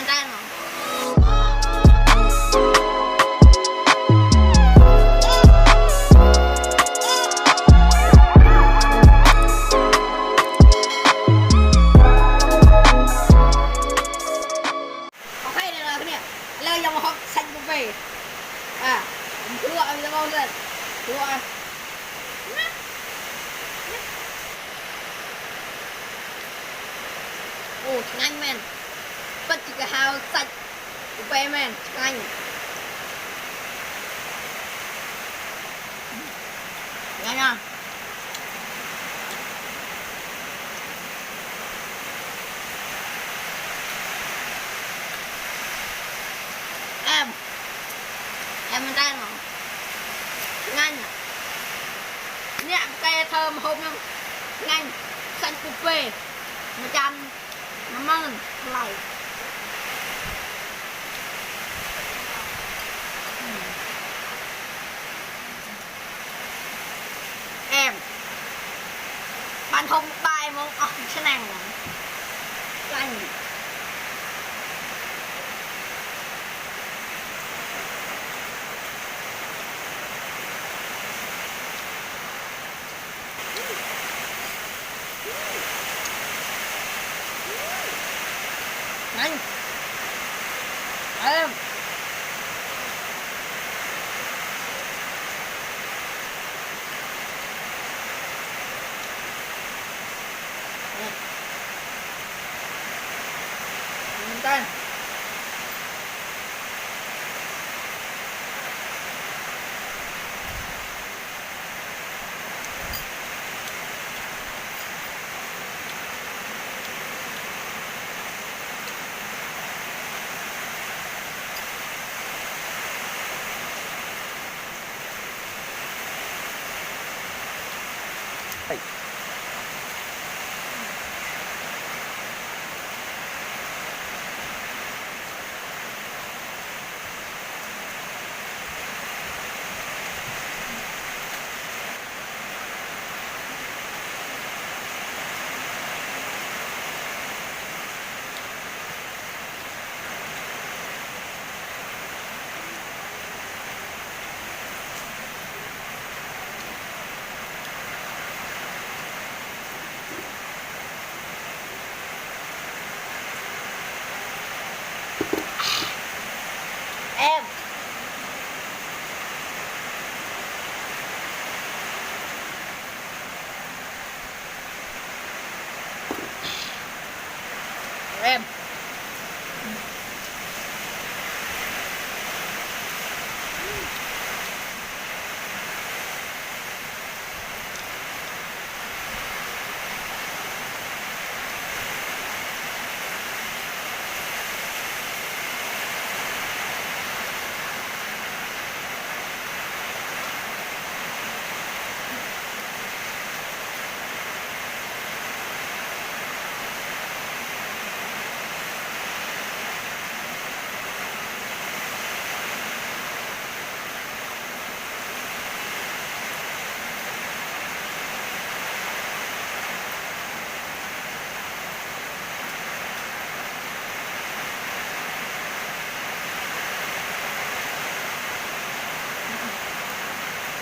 mình tay mà. Ok đây là cái này. Lên dòng hộp xanh của về. À, cứ gọi mình ra bao giờ. Cứ gọi. Ồ, nhanh men. Bất chỉ cả hào sạch của bé men, nhanh. Nhanh à. Em mình tay mà. Nhanh à. Nè, cây thơm hôm không? Nhanh. Xanh cục về. Mà chăn. Nó mơn. Lại. Em. Bạn không bài mà thế này nè. Nhanh. Nhanh. Em. Mình tay. Hey. Em. Em.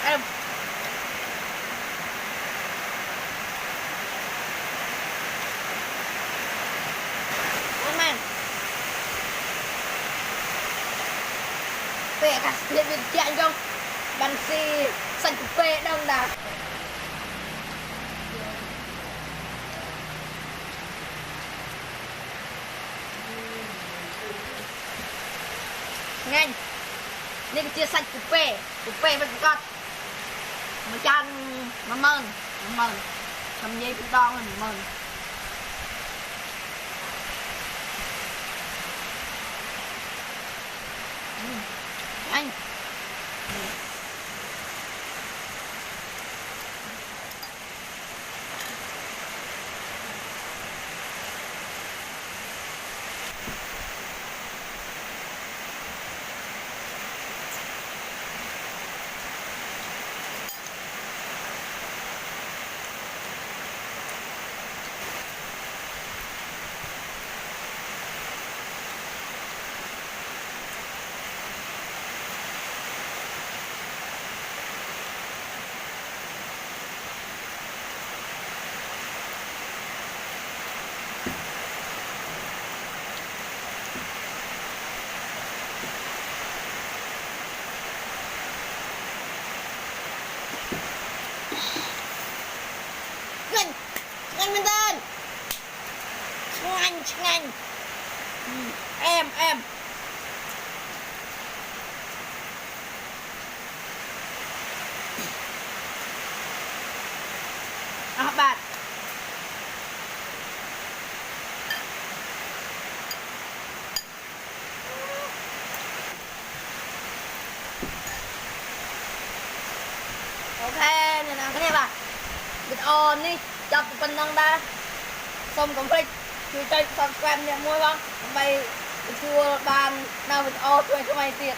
Em. Men. Về cả điện điện chạy không? Bắn xì xanh cục về đông đà. Nhanh. Nên cái chia xanh cục về với con. Mà chan mà mơn. Thầm dây cũng đo mình mơn. Nhanh. nhanh bên tên nhanh em bạn ok nè cái này bạn vịt on đi chọc phần năng ta xong completeជួយចុច subscribe អ្នកមួយបងដើម្បីទទួលបាននៅវីដេអូថ្មីៗទៀត